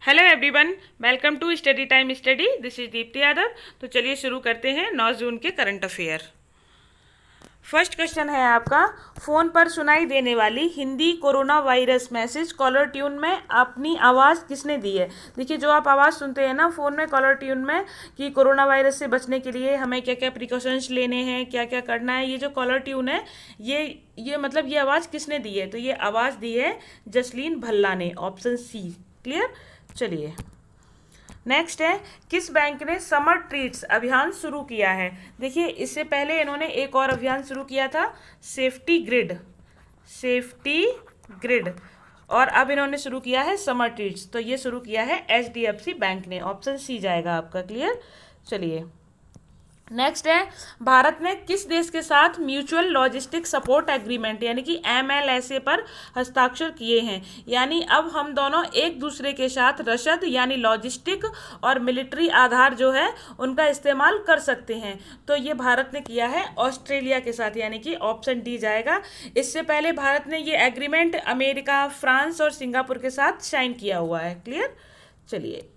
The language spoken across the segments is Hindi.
Hello everyone, welcome to study time study. This is Deepti Yadav. तो चलिए शुरू करते हैं 9 जून के करंट अफेयर। फर्स्ट क्वेश्चन है आपका, फ़ोन पर सुनाई देने वाली Hindi corona virus message caller tune में अपनी आवाज़ किसने दी है। देखिए, जो आप आवाज़ सुनते हैं ना फ़ोन में कॉलर ट्यून में कि कोरोना वायरस से बचने के लिए हमें क्या क्या प्रिकॉशंस लेने हैं, क्या क्या करना है, ये जो कॉलर ट्यून है ये मतलब ये आवाज़ किसने दी है। तो ये आवाज़ दी है जसलीन भल्ला ने, ऑप्शन सी। क्लियर। चलिए नेक्स्ट है, किस बैंक ने समर ट्रीट्स अभियान शुरू किया है। देखिए, इससे पहले इन्होंने एक और अभियान शुरू किया था, सेफ्टी ग्रिड, और अब इन्होंने शुरू किया है समर ट्रीट्स। तो ये शुरू किया है HDFC बैंक ने, ऑप्शन सी जाएगा आपका। क्लियर। चलिए नेक्स्ट है, भारत ने किस देश के साथ म्यूचुअल लॉजिस्टिक सपोर्ट एग्रीमेंट यानी कि MLSA पर हस्ताक्षर किए हैं। यानी अब हम दोनों एक दूसरे के साथ रसद यानी लॉजिस्टिक और मिलिट्री आधार जो है उनका इस्तेमाल कर सकते हैं। तो ये भारत ने किया है ऑस्ट्रेलिया के साथ, यानी कि ऑप्शन डी जाएगा। इससे पहले भारत ने ये एग्रीमेंट अमेरिका, फ्रांस और सिंगापुर के साथ साइन किया हुआ है। क्लियर। चलिए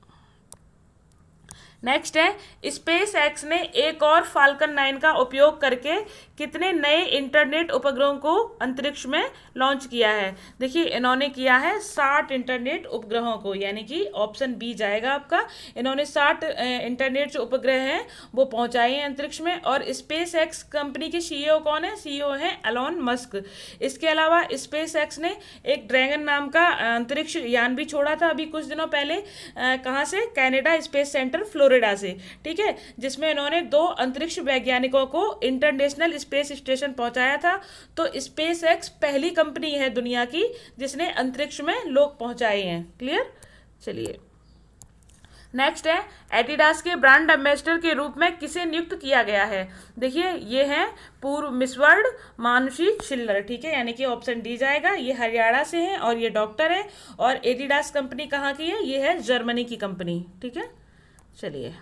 नेक्स्ट है, स्पेस एक्स ने एक और फाल्कन 9 का उपयोग करके कितने नए इंटरनेट उपग्रहों को अंतरिक्ष में लॉन्च किया है। देखिए, इन्होंने किया है 60 इंटरनेट उपग्रहों को, यानी कि ऑप्शन बी जाएगा आपका। इन्होंने 60 इंटरनेट जो उपग्रह हैं वो पहुंचाए हैं अंतरिक्ष में। और स्पेस एक्स कंपनी के CEO कौन है? CEO हैं एलोन मस्क। इसके अलावा स्पेस एक्स ने एक ड्रैगन नाम का अंतरिक्ष यान भी छोड़ा था अभी कुछ दिनों पहले। कहाँ से? कनाडा स्पेस सेंटर फ्लोरिडा से। ठीक है, जिसमें इन्होंने 2 अंतरिक्ष वैज्ञानिकों को इंटरनेशनल स्पेस स्टेशन पहुंचाया था। तो स्पेस एक्स पहली कंपनी है दुनिया की जिसने अंतरिक्ष में लोग पहुंचाए हैं। क्लियर। चलिए नेक्स्ट है, एडिडास के ब्रांड एम्बेसडर के रूप में किसे नियुक्त किया गया है। देखिए, ये हैं पूर्व मिस वर्ल्ड मानुषी छिल्लर। ठीक है, यानी कि ऑप्शन डी जाएगा। ये हरियाणा से हैं और ये डॉक्टर है। और एडिडास कंपनी कहाँ की है? ये है जर्मनी की कंपनी। ठीक है। चलिए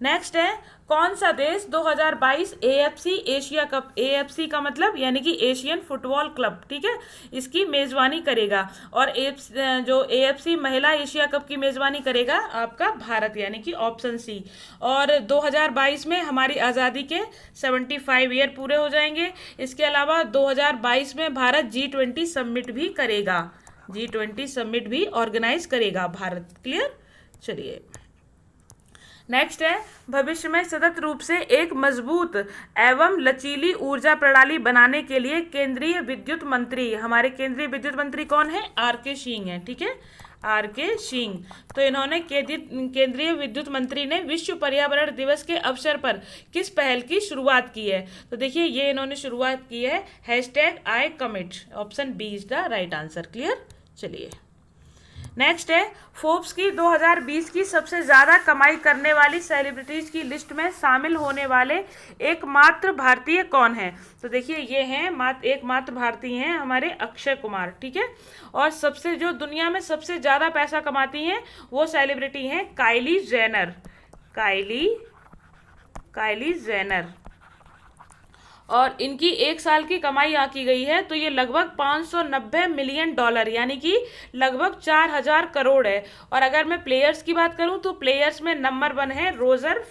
नेक्स्ट है, कौन सा देश 2022 AFC एशिया कप, AFC का मतलब यानी कि एशियन फुटबॉल क्लब, ठीक है, इसकी मेजबानी करेगा। और जो AFC महिला एशिया कप की मेजबानी करेगा आपका भारत, यानी कि ऑप्शन सी। और 2022 में हमारी आज़ादी के 75 ईयर पूरे हो जाएंगे। इसके अलावा 2022 में भारत G20 समिट भी करेगा, G20 समिट भी ऑर्गेनाइज करेगा भारत। क्लियर। चलिए नेक्स्ट है, भविष्य में सतत रूप से एक मजबूत एवं लचीली ऊर्जा प्रणाली बनाने के लिए केंद्रीय विद्युत मंत्री, हमारे केंद्रीय विद्युत मंत्री कौन है? RK सिंह है। ठीक है, RK सिंह। तो इन्होंने केंद्रीय विद्युत मंत्री ने विश्व पर्यावरण दिवस के अवसर पर किस पहल की शुरुआत की है। तो देखिए, ये इन्होंने शुरुआत की है #ICommit, option B is the right answer. Clear. चलिए नेक्स्ट है, फोर्ब्स की 2020 की सबसे ज़्यादा कमाई करने वाली सेलिब्रिटीज़ की लिस्ट में शामिल होने वाले एकमात्र भारतीय कौन है। तो देखिए, ये हैं एकमात्र भारतीय हैं हमारे अक्षय कुमार। ठीक है। और सबसे जो दुनिया में सबसे ज़्यादा पैसा कमाती हैं वो सेलिब्रिटी हैं काइली जेनर। और इनकी एक साल की कमाई आकी गई है तो ये लगभग $590 मिलियन, यानी कि लगभग 4000 करोड़ है। और अगर मैं प्लेयर्स की बात करूं तो प्लेयर्स में नंबर 1 है रोजर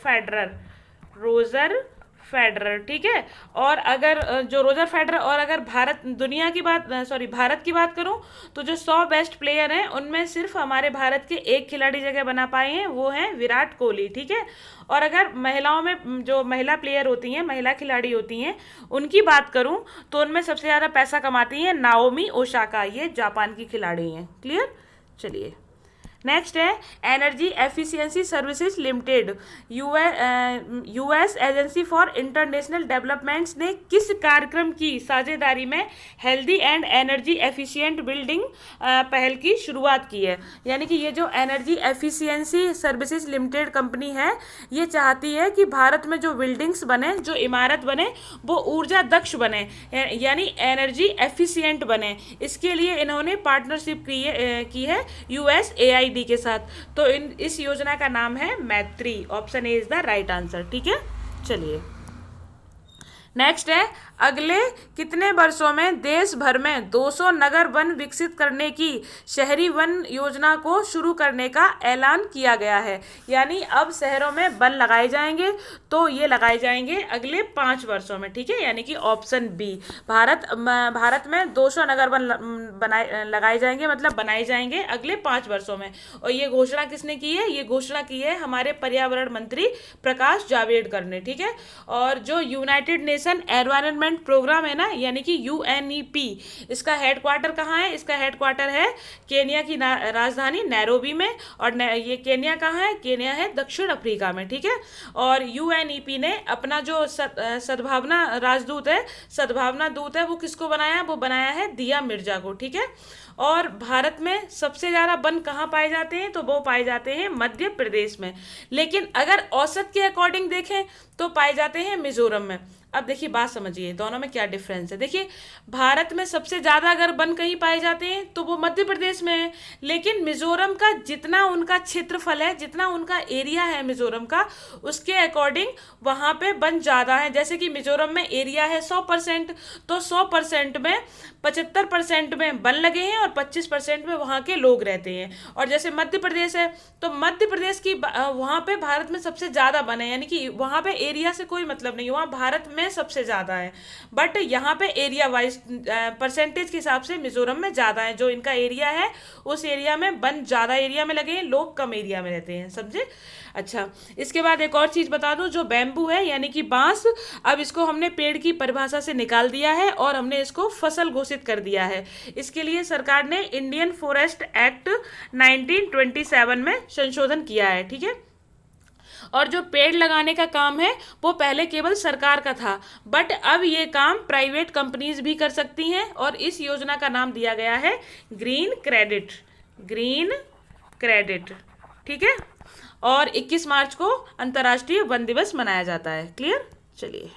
फेडरर। ठीक है। और अगर जो रोजर फेडरर, और अगर भारत की बात करूं तो जो 100 बेस्ट प्लेयर हैं उनमें सिर्फ हमारे भारत के एक खिलाड़ी जगह बना पाए हैं, वो हैं विराट कोहली। ठीक है। और अगर महिलाओं में जो महिला प्लेयर होती हैं, महिला खिलाड़ी होती हैं, उनकी बात करूं तो उनमें सबसे ज़्यादा पैसा कमाती हैं नाओमी ओसाका, ये जापान की खिलाड़ी हैं। क्लियर। चलिए नेक्स्ट है, energy efficiency services limited US agency for international developments ने किस कार्यक्रम की साझेदारी में healthy and energy efficient building पहल की शुरुआत की है। यानी कि ये जो energy efficiency services limited company है, ये चाहती है कि भारत में जो बिल्डिंग्स बने, जो इमारत बने, वो ऊर्जा दक्ष बने, यानी एनर्जी एफिशिएंट बने। इसके लिए इन्होंने पार्टनरशिप की है USAID के साथ। तो इस योजना का नाम है मैत्री, option A is the right answer. ठीक है। चलिए नेक्स्ट है, अगले कितने वर्षों में देश भर में 200 नगर वन विकसित करने की शहरी वन योजना को शुरू करने का ऐलान किया गया है। यानी अब शहरों में वन लगाए जाएंगे, तो ये लगाए जाएंगे अगले 5 वर्षों में, ठीक है। यानी कि ऑप्शन बी, भारत में 200 नगर वन लगाए जाएंगे, मतलब बनाए जाएंगे अगले 5 वर्षों में। और ये घोषणा किसने की है? ये घोषणा की है हमारे पर्यावरण मंत्री प्रकाश जावड़ेकर ने, ठीक है। और जो यूनाइटेड नेशन एनवायरनमेंट प्रोग्राम है ना, यानी कि यूएनईपी, इसका हेडक्वार्टर कहाँ है? इसका हेडक्वार्टर है केनिया की राजधानी नैरोबी में। और ये केनिया कहाँ है? केनिया है दक्षिण अफ्रीका में, ठीक है। और यूएनईपी ने अपना जो सद्भावना राजदूत है, सद्भावना दूत है, वो किसको बनाया? वो बनाया है दिया मिर्जा को, ठीक है। और भारत में सबसे ज़्यादा वन कहाँ पाए जाते हैं? तो वो पाए जाते हैं मध्य प्रदेश में। लेकिन अगर औसत के अकॉर्डिंग देखें तो पाए जाते हैं मिजोरम में। अब देखिए बात समझिए, दोनों में क्या डिफरेंस है। देखिए, भारत में सबसे ज़्यादा अगर वन कहीं पाए जाते हैं तो वो मध्य प्रदेश में है। लेकिन मिजोरम का जितना उनका क्षेत्रफल है, जितना उनका एरिया है मिजोरम का, उसके अकॉर्डिंग वहाँ पे वन ज़्यादा है। जैसे कि मिजोरम में एरिया है 100%, तो 100% में 75% में वन लगे हैं और 25% में वहाँ के लोग रहते हैं। और जैसे मध्य प्रदेश है, तो मध्य प्रदेश की वहाँ पे भारत में सबसे ज़्यादा वन है, यानी कि वहाँ पे एरिया से कोई मतलब नहीं, वहाँ भारत में सबसे ज़्यादा है। बट यहाँ पे एरिया वाइज परसेंटेज के हिसाब से मिजोरम में ज़्यादा है। जो इनका एरिया है उस एरिया में वन ज़्यादा एरिया में लगे हैं, लोग कम एरिया में रहते हैं, समझे। अच्छा, इसके बाद एक और चीज़ बता दूं, जो बैम्बू है यानी कि बांस, अब इसको हमने पेड़ की परिभाषा से निकाल दिया है और हमने इसको फसल घोषित कर दिया है। इसके लिए सरकार ने इंडियन फॉरेस्ट एक्ट 1927 में संशोधन किया है, ठीक है। और जो पेड़ लगाने का काम है वो पहले केवल सरकार का था, बट अब ये काम प्राइवेट कंपनीज भी कर सकती हैं। और इस योजना का नाम दिया गया है ग्रीन क्रेडिट, ग्रीन क्रेडिट, ठीक है। और 21 मार्च को अंतर्राष्ट्रीय वन दिवस मनाया जाता है। क्लियर? चलिए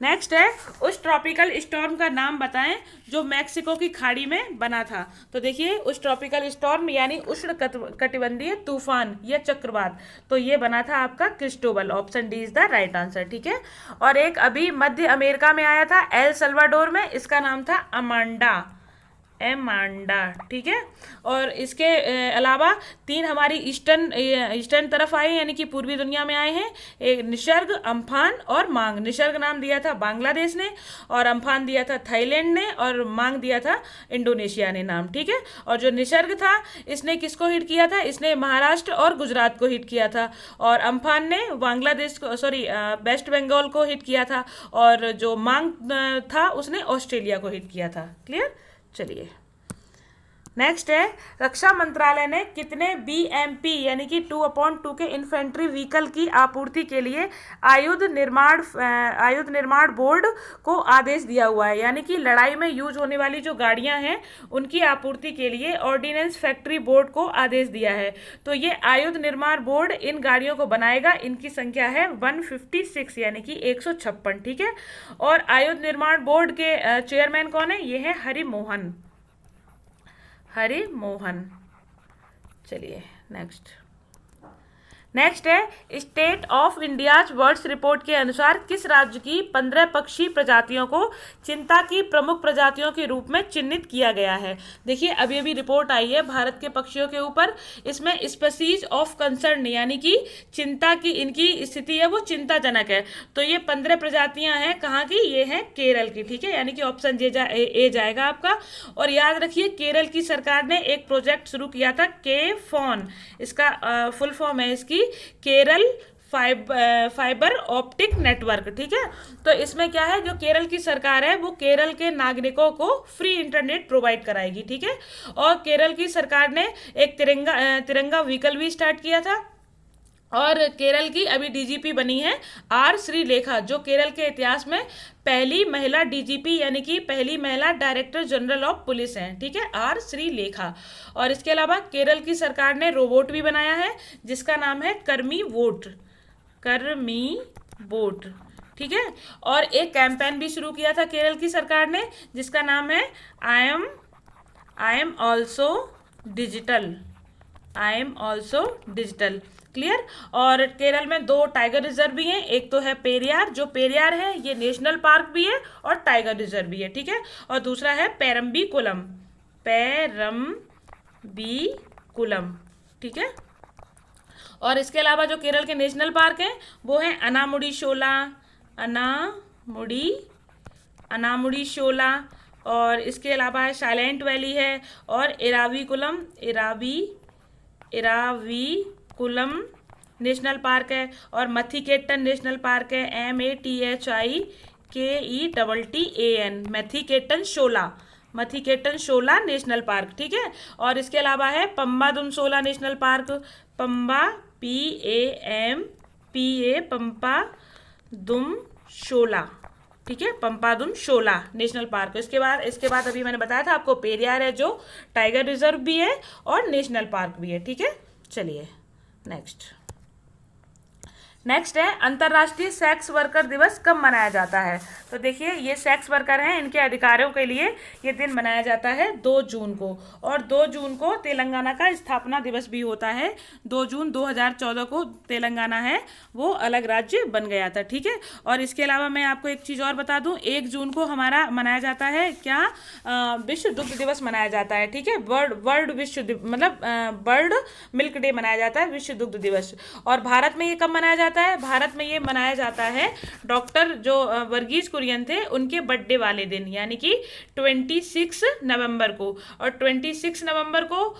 नेक्स्ट है, उस ट्रॉपिकल स्टॉर्म का नाम बताएं जो मैक्सिको की खाड़ी में बना था। तो देखिए, उस ट्रॉपिकल स्टॉर्म यानी उष्ण कटिबंधीय तूफान या चक्रवात, तो ये बना था आपका Cristobal. Option D is the right answer, ठीक है। और एक अभी मध्य अमेरिका में आया था एल सल्वाडोर में, इसका नाम था अमांडा, एमांडा, ठीक है। और इसके अलावा 3 हमारी ईस्टर्न तरफ आए, यानी कि पूर्वी दुनिया में आए हैं। एक निसर्ग, अम्फान और मांग। निसर्ग नाम दिया था बांग्लादेश ने, और अम्फान दिया था थाईलैंड ने, और मांग दिया था इंडोनेशिया ने नाम, ठीक है। और जो निसर्ग था इसने किसको हिट किया था? इसने महाराष्ट्र और गुजरात को हिट किया था। और अम्फान ने बांग्लादेश को, वेस्ट बंगाल को हिट किया था। और जो मांग था उसने ऑस्ट्रेलिया को हिट किया था। क्लियर? चलिए नेक्स्ट है, रक्षा मंत्रालय ने कितने BMP यानी कि 2/2 के इन्फेंट्री व्हीकल की आपूर्ति के लिए आयुध निर्माण बोर्ड को आदेश दिया हुआ है। यानी कि लड़ाई में यूज होने वाली जो गाड़ियां हैं उनकी आपूर्ति के लिए ऑर्डिनेंस फैक्ट्री बोर्ड को आदेश दिया है। तो ये आयुध निर्माण बोर्ड इन गाड़ियों को बनाएगा। इनकी संख्या है 156 यानी कि 156, ठीक है। और आयुध निर्माण बोर्ड के चेयरमैन कौन है? ये है हरि मोहन। चलिए नेक्स्ट है, state of India's birds report के अनुसार किस राज्य की 15 पक्षी प्रजातियों को चिंता की प्रमुख प्रजातियों के रूप में चिन्हित किया गया है। देखिए, अभी अभी रिपोर्ट आई है भारत के पक्षियों के ऊपर, इसमें स्पीसीज ऑफ कंसर्न यानी कि चिंता की इनकी स्थिति है वो चिंताजनक है। तो ये 15 प्रजातियां हैं, कहाँ की? ये हैं केरल की, ठीक है। यानी कि ऑप्शन ए जाएगा आपका। और याद रखिए, केरल की सरकार ने एक प्रोजेक्ट शुरू किया था KFON, इसका फुल फॉर्म है इसकी केरल फाइबर ऑप्टिक नेटवर्क, ठीक है। तो इसमें क्या है, जो केरल की सरकार है वो केरल के नागरिकों को फ्री इंटरनेट प्रोवाइड कराएगी, ठीक है। और केरल की सरकार ने एक तिरंगा व्हीकल भी स्टार्ट किया था। और केरल की अभी DGP बनी है R श्रीलेखा, जो केरल के इतिहास में पहली महिला DGP यानी कि पहली महिला डायरेक्टर जनरल ऑफ पुलिस हैं, ठीक है, R श्रीलेखा। और इसके अलावा केरल की सरकार ने रोबोट भी बनाया है जिसका नाम है कर्मी बोट, ठीक है। और एक कैंपेन भी शुरू किया था केरल की सरकार ने जिसका नाम है I am also digital. Clear. और केरल में 2 टाइगर रिजर्व भी हैं, एक तो है पेरियार, जो पेरियार है ये नेशनल पार्क भी है और टाइगर रिजर्व भी है, ठीक है। और दूसरा है पेरम्बीकुलम, पेरम्बीकुलम, ठीक है। और इसके अलावा जो केरल के नेशनल पार्क हैं वो हैं अनामुडी शोला, अनामुडी शोला, और इसके अलावा है साइलेंट वैली है, और इरावीकुलम नेशनल पार्क है, और मथिकेटन नेशनल पार्क है, MATHIKETTAN, मथिकेटन शोला नेशनल पार्क, ठीक है। और इसके अलावा है पम्बादुम शोला नेशनल पार्क, पंपादुम शोला, ठीक है, पंपादुम शोला नेशनल पार्क। इसके बाद अभी मैंने बताया था आपको पेरियार है जो टाइगर रिजर्व भी है और नेशनल पार्क भी है, ठीक है। चलिए नेक्स्ट है अंतर्राष्ट्रीय सेक्स वर्कर दिवस कब मनाया जाता है। तो देखिए ये सेक्स वर्कर हैं, इनके अधिकारों के लिए ये दिन मनाया जाता है 2 जून को, और 2 जून को तेलंगाना का स्थापना दिवस भी होता है। 2 जून 2014 को तेलंगाना है वो अलग राज्य बन गया था, ठीक है। और इसके अलावा मैं आपको एक चीज़ और बता दूं, 1 जून को हमारा मनाया जाता है क्या, विश्व दुग्ध दिवस मनाया जाता है, ठीक है। बर्ड मिल्क डे मनाया जाता है, विश्व दुग्ध दिवस। और भारत में ये कब मनाया जाता है, भारत में ये मनाया जाता है डॉक्टर जो वर्गीज कुरियन थे उनके बर्थडे वाले दिन, यानी कि 26 नवंबर को। और 26 नवंबर को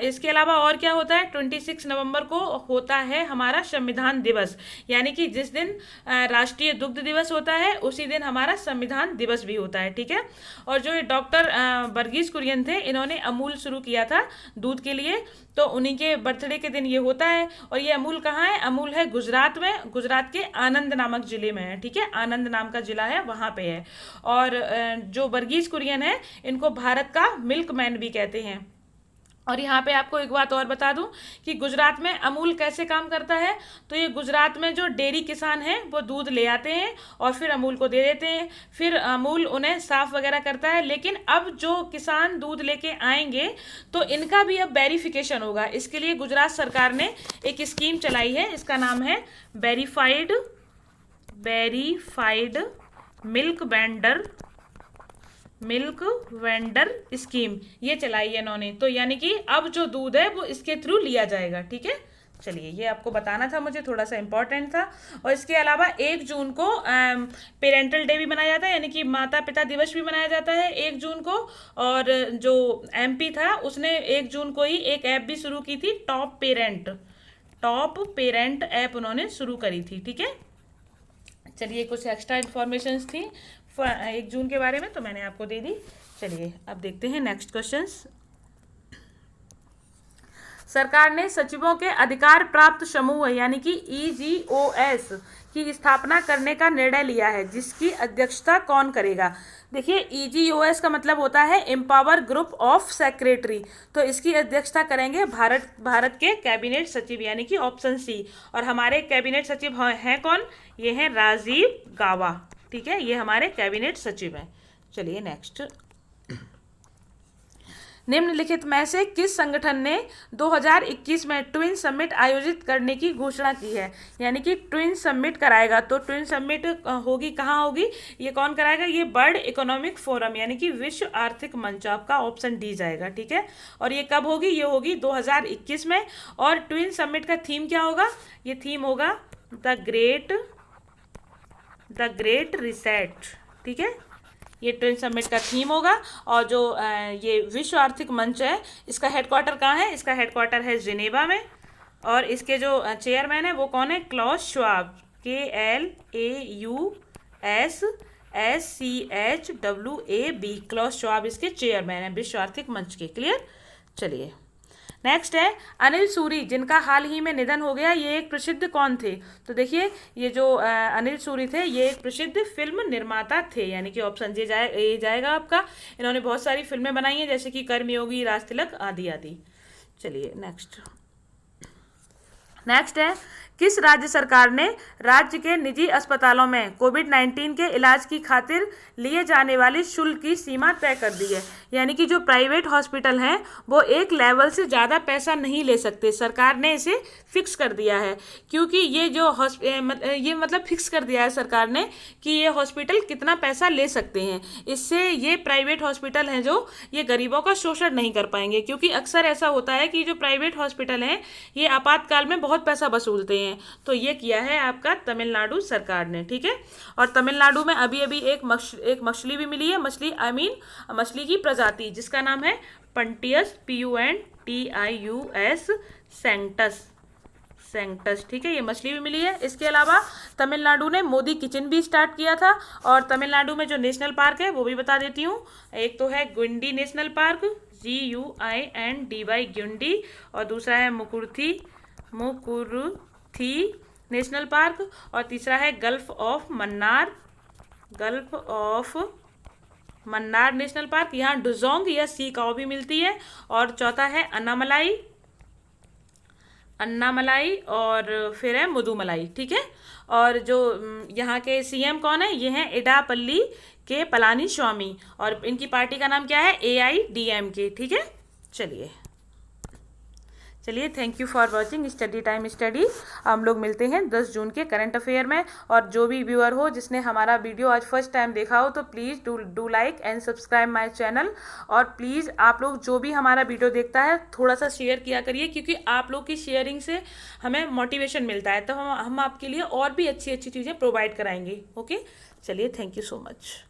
इसके अलावा और क्या होता है, 26 नवंबर को होता है हमारा संविधान दिवस, यानी कि जिस दिन राष्ट्रीय दुग्ध दिवस होता है उसी दिन हमारा संविधान दिवस भी होता है, ठीक है। और जो डॉक्टर वर्गीज कुरियन थे इन्होंने अमूल शुरू किया था दूध के लिए, तो उन्हीं के बर्थडे के दिन ये होता है। और ये अमूल कहाँ है, अमूल है गुजरात में, गुजरात के आनंद नामक जिले में है, ठीक है, आनंद नाम का जिला है वहाँ पे है। और जो वर्गीज कुरियन है इनको भारत का मिल्क मैन भी कहते हैं। और यहाँ पे आपको एक बात और बता दूं कि गुजरात में अमूल कैसे काम करता है, तो ये गुजरात में जो डेयरी किसान हैं वो दूध ले आते हैं और फिर अमूल को दे देते हैं, फिर अमूल उन्हें साफ वगैरह करता है। लेकिन अब जो किसान दूध लेके आएंगे तो इनका भी अब वेरिफिकेशन होगा, इसके लिए गुजरात सरकार ने एक स्कीम चलाई है, इसका नाम है वेरीफाइड मिल्क वेंडर स्कीम, ये चलाई है इन्होंने। तो यानी कि अब जो दूध है वो इसके थ्रू लिया जाएगा, ठीक है। चलिए ये आपको बताना था, मुझे थोड़ा सा इम्पोर्टेंट था। और इसके अलावा 1 जून को पेरेंटल डे भी मनाया जाता है, यानी कि माता पिता दिवस भी मनाया जाता है 1 जून को। और जो MP था उसने 1 जून को ही एक ऐप भी शुरू की थी, टॉप पेरेंट ऐप उन्होंने शुरू करी थी, ठीक है। चलिए कुछ एक्स्ट्रा इन्फॉर्मेशन थी 1 जून के बारे में तो मैंने आपको दे दी। चलिए अब देखते हैं नेक्स्ट क्वेश्चंस। सरकार ने सचिवों के अधिकार प्राप्त समूह यानी कि EGOS की स्थापना करने का निर्णय लिया है, जिसकी अध्यक्षता कौन करेगा। देखिए EGOS का मतलब होता है एम्पावर ग्रुप ऑफ सेक्रेटरी, तो इसकी अध्यक्षता करेंगे भारत के कैबिनेट सचिव, यानी कि ऑप्शन C। और हमारे कैबिनेट सचिव हैं कौन, ये हैं राजीव गाबा, ठीक है, ये हमारे कैबिनेट सचिव हैं। चलिए नेक्स्ट, निम्नलिखित में से किस संगठन ने 2021 में ट्विन समिट आयोजित करने की घोषणा की है, यानी कि ट्विन समिट कराएगा। तो ट्विन समिट होगी कहाँ होगी, ये कौन कराएगा, ये वर्ल्ड इकोनॉमिक फोरम यानी कि विश्व आर्थिक मंच, आपका ऑप्शन डी जाएगा, ठीक है। और ये कब होगी, ये होगी 2021 में। और ट्विन समिट का थीम क्या होगा, ये थीम होगा द ग्रेट रिसेट, ठीक है, ये ट्विन समिट का थीम होगा। और जो ये विश्व आर्थिक मंच है इसका हेडक्वार्टर कहाँ है, इसका हेडक्वार्टर है जिनेवा में। और इसके जो चेयरमैन है वो कौन है, Klaus Schwab, KLAUSSCHWAB, Klaus Schwab इसके चेयरमैन है विश्व आर्थिक मंच के। क्लियर। चलिए नेक्स्ट है अनिल सूरी, जिनका हाल ही में निधन हो गया, ये एक प्रसिद्ध कौन थे। तो देखिए ये जो अनिल सूरी थे ये एक प्रसिद्ध फिल्म निर्माता थे, यानी कि ऑप्शन ये जाएगा आपका। इन्होंने बहुत सारी फिल्में बनाई हैं जैसे कि कर्मयोगी, राज तिलक आदि आदि। चलिए नेक्स्ट है किस राज्य सरकार ने राज्य के निजी अस्पतालों में कोविड-19 के इलाज की खातिर लिए जाने वाली शुल्क की सीमा तय कर दी है। यानी कि जो प्राइवेट हॉस्पिटल हैं वो एक लेवल से ज़्यादा पैसा नहीं ले सकते, सरकार ने इसे फिक्स कर दिया है। क्योंकि ये जो मतलब फिक्स कर दिया है सरकार ने कि ये हॉस्पिटल कितना पैसा ले सकते हैं। इससे ये प्राइवेट हॉस्पिटल हैं जो ये गरीबों का शोषण नहीं कर पाएंगे, क्योंकि अक्सर ऐसा होता है कि जो प्राइवेट हॉस्पिटल हैं ये आपातकाल में बहुत पैसा वसूलते हैं। तो ये किया है आपका तमिलनाडु सरकार ने, ठीक है। और तमिलनाडु में अभी अभी एक मछली भी मिली है, मछली की प्रजाति जिसका नाम है पंटियस, PUNTIUS सेंक्टस, ठीक है, ये मछली भी मिली है। इसके अलावा तमिलनाडु ने मोदी किचन भी स्टार्ट किया था। और तमिलनाडु में जो नेशनल पार्क है वो भी बता देती हूँ। एक तो है गुंडी नेशनल पार्क, GUINDY गुंडी, और दूसरा है मुकुर्थी नेशनल पार्क, और तीसरा है gulf of Mannar national park. यहाँ डुजोंग या सी काऊ भी मिलती है। और चौथा है अन्नामलाई और फिर है मुदुमलाई, ठीक है। और जो यहाँ के CM कौन है, ये हैं इडापल्ली के पलानीस्वामी, और इनकी पार्टी का नाम क्या है, AIDMK, ठीक है। चलिए thank you for watching study time study. हम लोग मिलते हैं 10 जून के करंट अफेयर में। और जो भी व्यूअर हो जिसने हमारा वीडियो आज फर्स्ट टाइम देखा हो तो please do like and subscribe my channel. और प्लीज़ आप लोग जो भी हमारा वीडियो देखता है थोड़ा सा शेयर किया करिए, क्योंकि आप लोग की शेयरिंग से हमें मोटिवेशन मिलता है, तो हम आपके लिए और भी अच्छी अच्छी चीज़ें प्रोवाइड कराएंगे। ओके, चलिए थैंक यू सो मच।